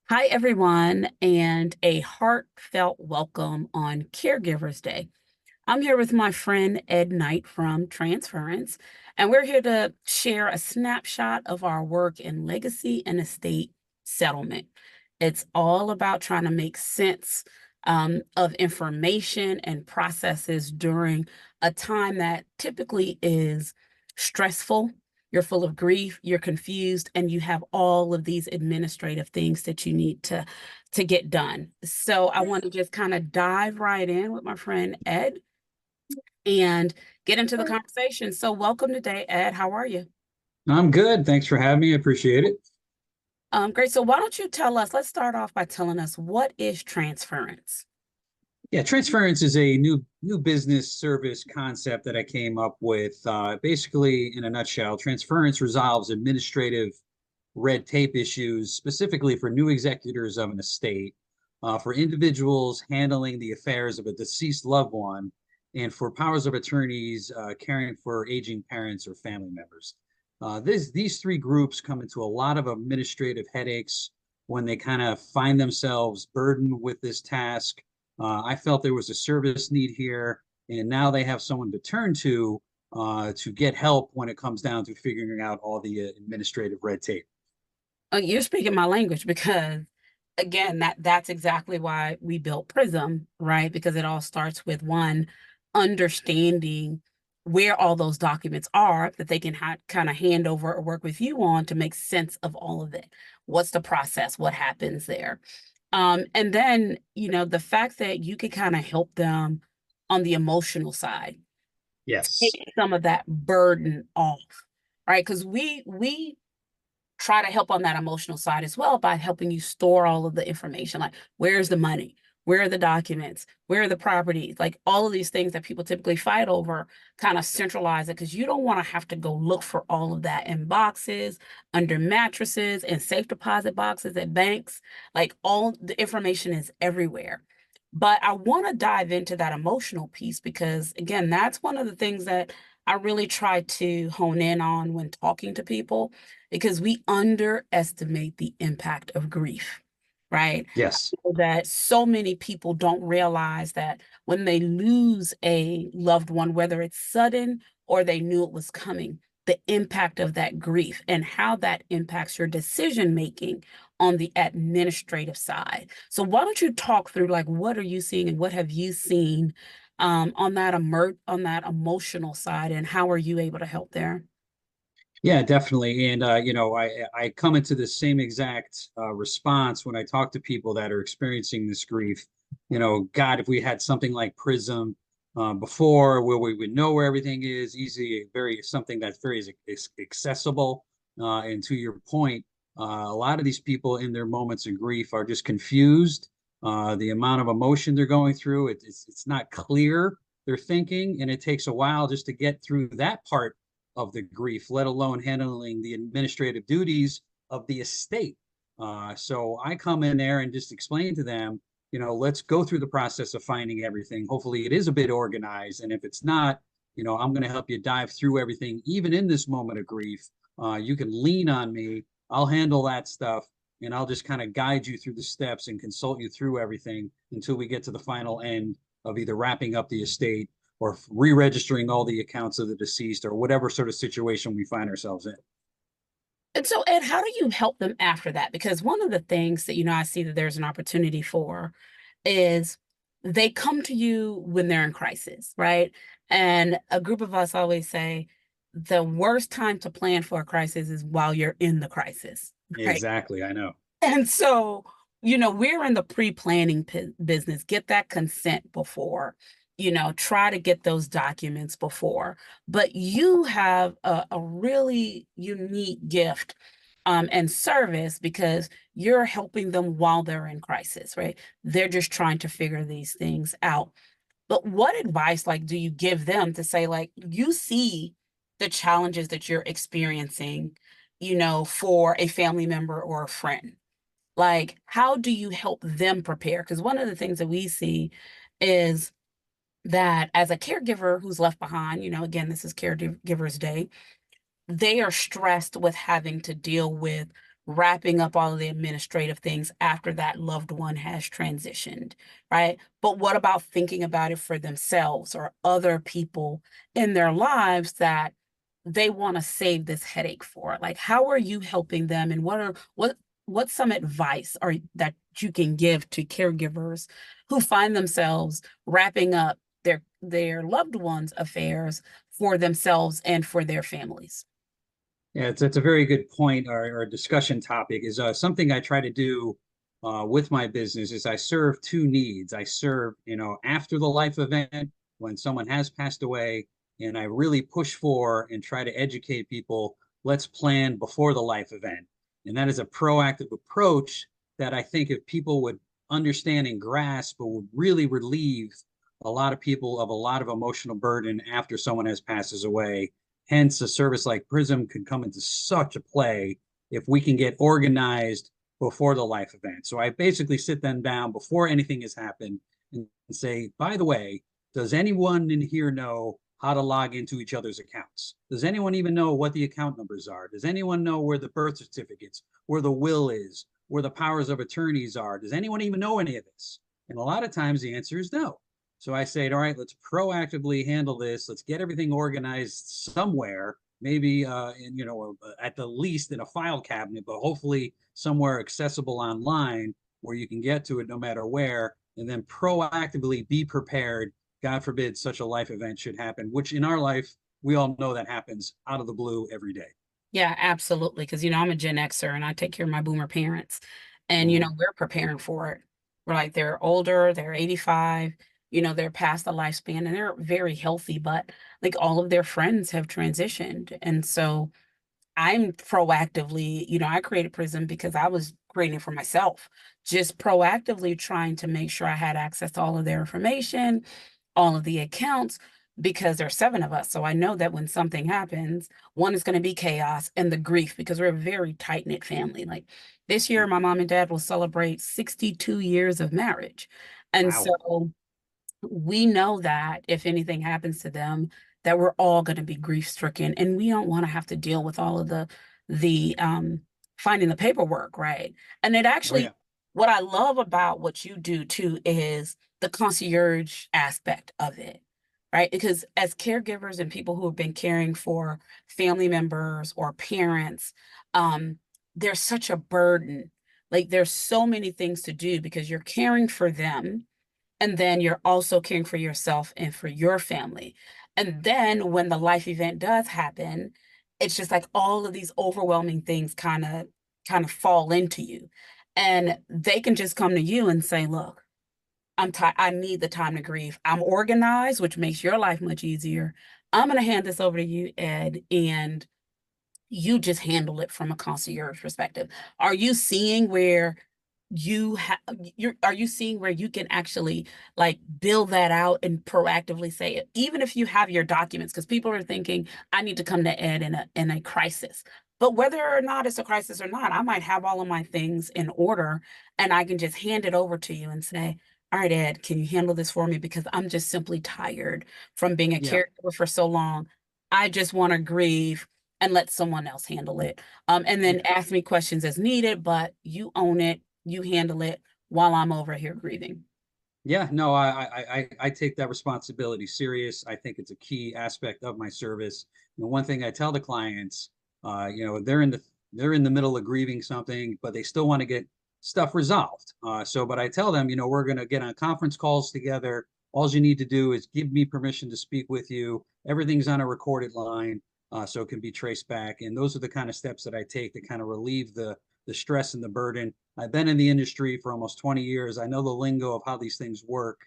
Hi, everyone, and a heartfelt welcome on Caregivers Day. I'm here with my friend Ed Knight from Transference, and we're here to share a snapshot of our work in legacy and estate settlement. It's all about trying to make sense of information and processes during a time that typically is stressful. You're full of grief, you're confused, and you have all of these administrative things that you need to get done. So I want to just kind of dive right in with my friend Ed and get into the conversation. So welcome today, Ed. How are you? I'm good. Thanks for having me. I appreciate it. Great. So why don't you tell us, let's start off by telling us what is transference? Yeah, transference is a new business service concept that I came up with. Basically, in a nutshell, transference resolves administrative red tape issues, specifically for new executors of an estate, for individuals handling the affairs of a deceased loved one, and for powers of attorneys caring for aging parents or family members. These three groups come into a lot of administrative headaches when they kind of find themselves burdened with this task. I felt there was a service need here, and now they have someone to turn to get help when it comes down to figuring out all the administrative red tape. You're speaking my language because again, that's exactly why we built Prism, right? Because it all starts with one understanding where all those documents are that they can kind of hand over or work with you on to make sense of all of it. What's the process? What happens there? And then, the fact that you could kind of help them on the emotional side, Yes. take some of that burden off, right? Because we try to help on that emotional side as well by helping you store all of the information, like where's the money, where are the documents, where are the properties, like all of these things that people typically fight over, kind of centralize it because you don't want to have to go look for all of that in boxes, under mattresses, and safe deposit boxes at banks. Like all the information is everywhere. But I want to dive into that emotional piece because, again, that's one of the things that I really try to hone in on when talking to people because we underestimate the impact of grief, right? Yes. That so many people don't realize that when they lose a loved one, whether it's sudden or they knew it was coming, the impact of that grief and how that impacts your decision making on the administrative side. So why don't you talk through like what are you seeing and what have you seen on that emotional side and how are you able to help there? Yeah, definitely. And I come into the same exact response when I talk to people that are experiencing this grief. God, if we had something like Prism before, where we would know where everything is, easy, very something that's very accessible. And to your point, a lot of these people in their moments of grief are just confused. The amount of emotion they're going through, it's not clear they're thinking, and it takes a while just to get through that part of the grief, let alone handling the administrative duties of the estate. So I come in there and just explain to them, let's go through the process of finding everything. Hopefully, it is a bit organized. And if it's not, I'm going to help you dive through everything, even in this moment of grief. You can lean on me. I'll handle that stuff. And I'll just kind of guide you through the steps and consult you through everything until we get to the final end of either wrapping up the estate or re-registering all the accounts of the deceased or whatever sort of situation we find ourselves in. And so, Ed, how do you help them after that? Because one of the things that, I see that there's an opportunity for is they come to you when they're in crisis, right? And a group of us always say the worst time to plan for a crisis is while you're in the crisis, right? Exactly, I know. And so, we're in the pre-planning business. Get that consent before, try to get those documents before. But you have a really unique gift and service because you're helping them while they're in crisis, right? They're just trying to figure these things out. But what advice, like, do you give them to say, like, you see the challenges that you're experiencing, for a family member or a friend? Like, how do you help them prepare? Because one of the things that we see is that as a caregiver who's left behind, again, this is Caregivers Day, they are stressed with having to deal with wrapping up all of the administrative things after that loved one has transitioned, right? But what about thinking about it for themselves or other people in their lives that they want to save this headache for? Like, how are you helping them, and what's some advice or that you can give to caregivers who find themselves wrapping up their loved ones' affairs for themselves and for their families? Yeah, it's a very good point or discussion topic is something I try to do with my business is I serve two needs. I serve, after the life event when someone has passed away, and I really push for and try to educate people, let's plan before the life event. And that is a proactive approach that I think if people would understand and grasp, it would really relieve a lot of people of a lot of emotional burden after someone has passes away. Hence, a service like Prism could come into such a play if we can get organized before the life event. So I basically sit them down before anything has happened and say, by the way, does anyone in here know how to log into each other's accounts? Does anyone even know what the account numbers are? Does anyone know where the birth certificates, where the will is, where the powers of attorneys are? Does anyone even know any of this? And a lot of times the answer is no. So I say, all right, let's proactively handle this. Let's get everything organized somewhere, maybe at the least in a file cabinet, but hopefully somewhere accessible online where you can get to it no matter where, and then proactively be prepared. God forbid such a life event should happen, which in our life, we all know that happens out of the blue every day. Yeah, absolutely. Because, I'm a Gen Xer and I take care of my boomer parents. And, Mm-hmm. we're preparing for it. We're like, they're older, they're 85, they're past the lifespan and they're very healthy, but like all of their friends have transitioned. And so I'm proactively, I created Prism because I was creating it for myself, just proactively trying to make sure I had access to all of their information, all of the accounts, because there's seven of us. So I know that when something happens, one is going to be chaos and the grief because we're a very tight-knit family. Like this year, my mom and dad will celebrate 62 years of marriage. And Wow. so we know that if anything happens to them, that we're all going to be grief stricken, and we don't want to have to deal with all of the finding the paperwork, right? And it Oh, actually, yeah. what I love about what you do too is the concierge aspect of it, right? Because as caregivers and people who have been caring for family members or parents, um, there's such a burden. Like there's so many things to do because you're caring for them, and then you're also caring for yourself and for your family. And then when the life event does happen, it's just like all of these overwhelming things kind of fall into you. And they can just come to you and say, look, I'm tired. I need the time to grieve. I'm organized, which makes your life much easier. I'm going to hand this over to you, Ed, and you just handle it from a concierge perspective. Are you seeing where are you seeing where you can actually like build that out and proactively say it, even if you have your documents? Because people are thinking, I need to come to Ed in a crisis. But whether or not it's a crisis or not, I might have all of my things in order and I can just hand it over to you and say, all right, Ed, can you handle this for me? Because I'm just simply tired from being a Yeah. caregiver for so long. I just want to grieve and let someone else handle it. And then Yeah. ask me questions as needed, but you own it, you handle it while I'm over here grieving. Yeah, no, I take that responsibility serious. I think it's a key aspect of my service. And one thing I tell the clients, they're in the middle of grieving something, but they still want to get stuff resolved. But I tell them, we're going to get on conference calls together. All you need to do is give me permission to speak with you. Everything's on a recorded line, so it can be traced back. And those are the kind of steps that I take to kind of relieve the stress and the burden. I've been in the industry for almost 20 years. I know the lingo of how these things work,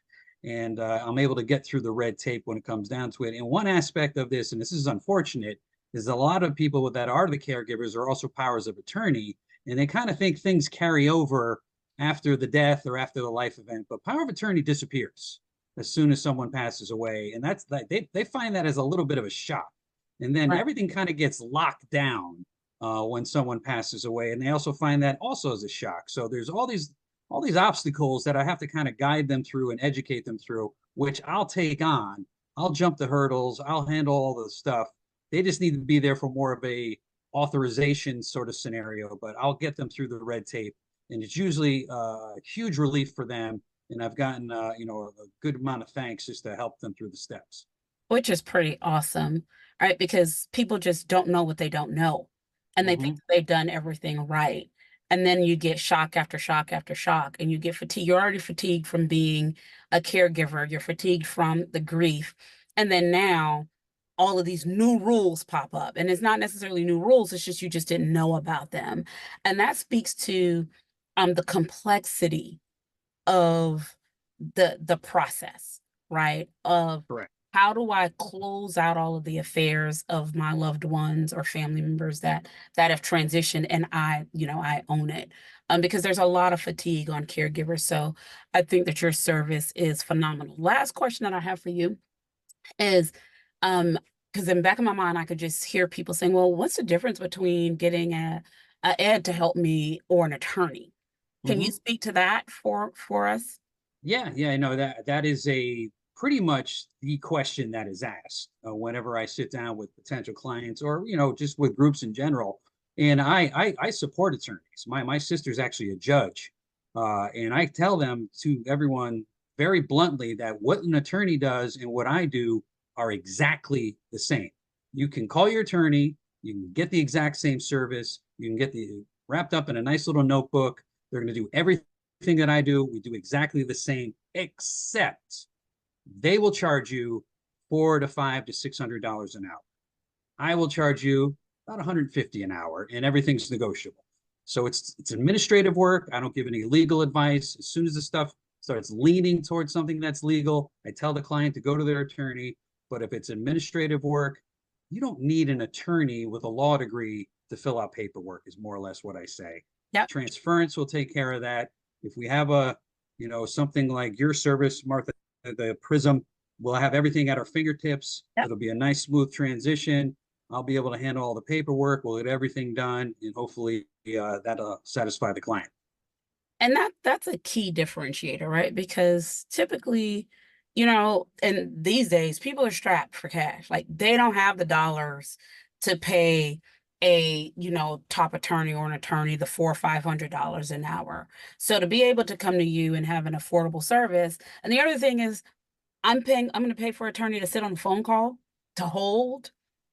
and I'm able to get through the red tape when it comes down to it. And one aspect of this, and this is unfortunate, is a lot of people that are the caregivers are also powers of attorney, and they kind of think things carry over after the death or after the life event, but power of attorney disappears as soon as someone passes away, and that's like they find that as a little bit of a shock, and then Right. everything kind of gets locked down when someone passes away, and they also find that also as a shock. So there's all these obstacles that I have to kind of guide them through and educate them through, which I'll take on. I'll jump the hurdles. I'll handle all the stuff. They just need to be there for more of a authorization sort of scenario, but I'll get them through the red tape, and it's usually a huge relief for them. And I've gotten a good amount of thanks just to help them through the steps. Which is pretty awesome, right? Because people just don't know what they don't know. And they think Hmm. they've done everything right. And then you get shock after shock after shock, and you get fatigued. You're already fatigued from being a caregiver, you're fatigued from the grief. And then now all of these new rules pop up. And it's not necessarily new rules, it's just you just didn't know about them. And that speaks to the complexity of the process, right? Of Correct. how do I close out all of the affairs of my loved ones or family members that have transitioned, and I own it. Because there's a lot of fatigue on caregivers. So I think that your service is phenomenal. Last question that I have for you is because in the back of my mind I could just hear people saying, well, what's the difference between getting a ed to help me or an attorney? Can you Hmm. speak to that for us? Yeah, yeah, I know that is a pretty much the question that is asked whenever I sit down with potential clients or just with groups in general. And I support attorneys. My sister's actually a judge, and I tell them to everyone very bluntly that what an attorney does and what I do are exactly the same. You can call your attorney, you can get the exact same service, you can get the wrapped up in a nice little notebook. They're going to do everything that I do. We do exactly the same, except they will charge you $400 to $500 to $600 an hour. I will charge you about 150 an hour, and everything's negotiable. So it's administrative work. I don't give any legal advice. As soon as the stuff starts leaning towards something that's legal, I tell the client to go to their attorney. But if it's administrative work, you don't need an attorney with a law degree to fill out paperwork, is more or less what I say. Yep, Transference will take care of that. If we have something like your service, Martha, the Prism, we'll have everything at our fingertips. yep. It'll be a nice, smooth transition. I'll be able to handle all the paperwork. We'll get everything done, and hopefully that'll satisfy the client. And that's a key differentiator, right? Because typically, and these days people are strapped for cash. Like they don't have the dollars to pay top attorney or an attorney the $400 or $500 an hour. So to be able to come to you and have an affordable service, and the other thing is I'm going to pay for an attorney to sit on a phone call, to hold,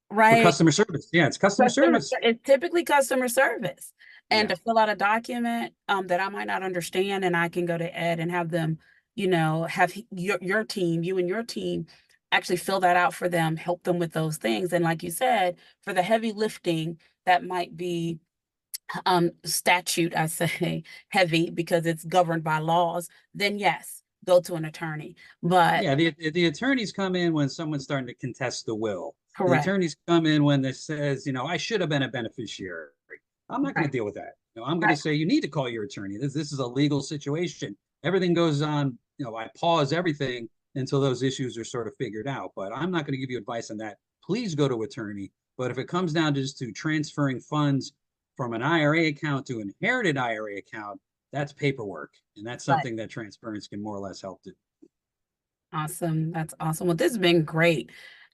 For right? customer service, yeah, it's customer service. It's typically customer service. And Yeah, to fill out a document that I might not understand, and I can go to Ed and have them, have your team, you and your team actually fill that out for them, help them with those things. And like you said, for the heavy lifting that might be statute, I say heavy because it's governed by laws, then yes, go to an attorney. But yeah. The attorneys come in when someone's starting to contest the will. The correct, attorneys come in when this says, I should have been a beneficiary. I'm not going to right, deal with that. I'm going to right. say you need to call your attorney. This is a legal situation. Everything goes on. I pause everything until those issues are sort of figured out. But I'm not going to give you advice on that. Please go to attorney. But if it comes down to just to transferring funds from an IRA account to an inherited IRA account, that's paperwork, and that's Right. something that transference can more or less help do. Awesome. That's awesome. Well, this has been great.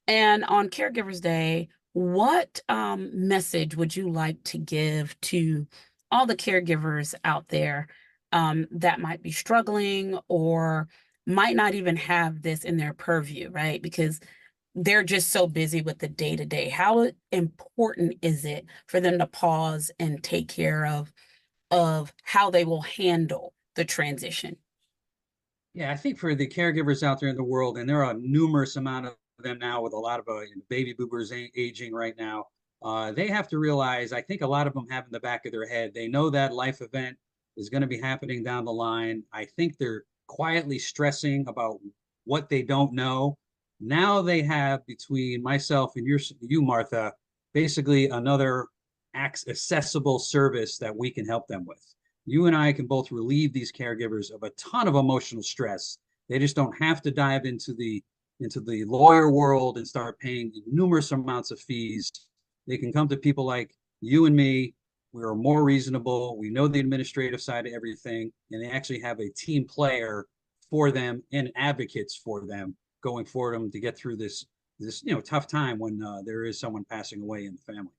And on Caregivers Day, what message would you like to give to all the caregivers out there that might be struggling or might not even have this in their purview, right? Because they're just so busy with the day to day. How important is it for them to pause and take care of how they will handle the transition? Yeah, I think for the caregivers out there in the world, and there are a numerous amount of them now with a lot of baby boomers aging right now, they have to realize, I think a lot of them have in the back of their head, they know that life event is going to be happening down the line. I think they're quietly stressing about what they don't know. Now they have between myself and you, Martha, basically another accessible service that we can help them with. You and I can both relieve these caregivers of a ton of emotional stress. They just don't have to dive into the lawyer world and start paying numerous amounts of fees. They can come to people like you and me. We are more reasonable. We know the administrative side of everything, and they actually have a team player for them and advocates for them going for them to get through this tough time when there is someone passing away in the family.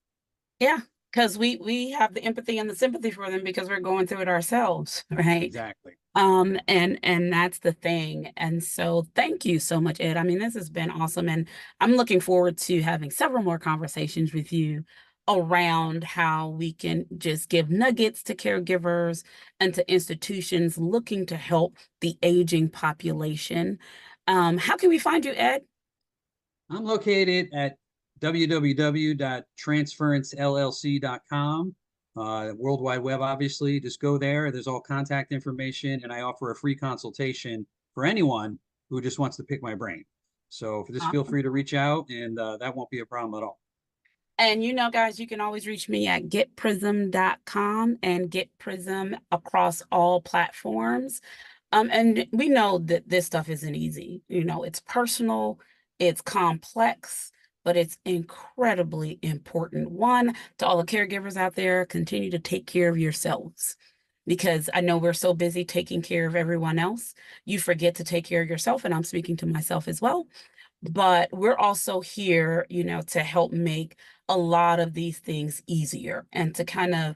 Yeah. because we have the empathy and the sympathy for them because we're going through it ourselves, right? Exactly. And that's the thing. And so thank you so much, Ed. I mean, this has been awesome. And I'm looking forward to having several more conversations with you around how we can just give nuggets to caregivers and to institutions looking to help the aging population. How can we find you, Ed? I'm located at www.transferencellc.com. World Wide Web, obviously. Just go there. There's all contact information, and I offer a free consultation for anyone who just wants to pick my brain. So just feel Awesome. free to reach out, and that won't be a problem at all. And guys, you can always reach me at getprism.com and get Prism across all platforms. And we know that this stuff isn't easy. It's personal, it's complex, but it's incredibly important. One, to all the caregivers out there, continue to take care of yourselves. Because I know we're so busy taking care of everyone else, you forget to take care of yourself. And I'm speaking to myself as well. But we're also here, to help make a lot of these things easier and to kind of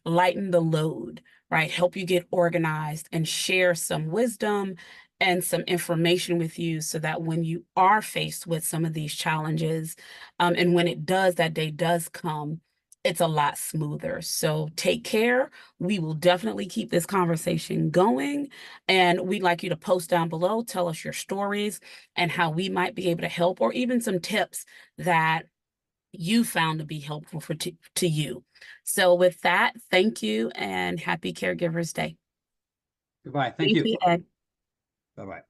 lighten the load, right? Help you get organized and share some wisdom and some information with you so that when you are faced with some of these challenges, and when that day does come, it's a lot smoother. So take care. We will definitely keep this conversation going. And we'd like you to post down below, tell us your stories and how we might be able to help, or even some tips that you found to be helpful to you. So with that, thank you and happy Caregivers Day. Goodbye. Thank Thank you. you, Ed. Bye bye.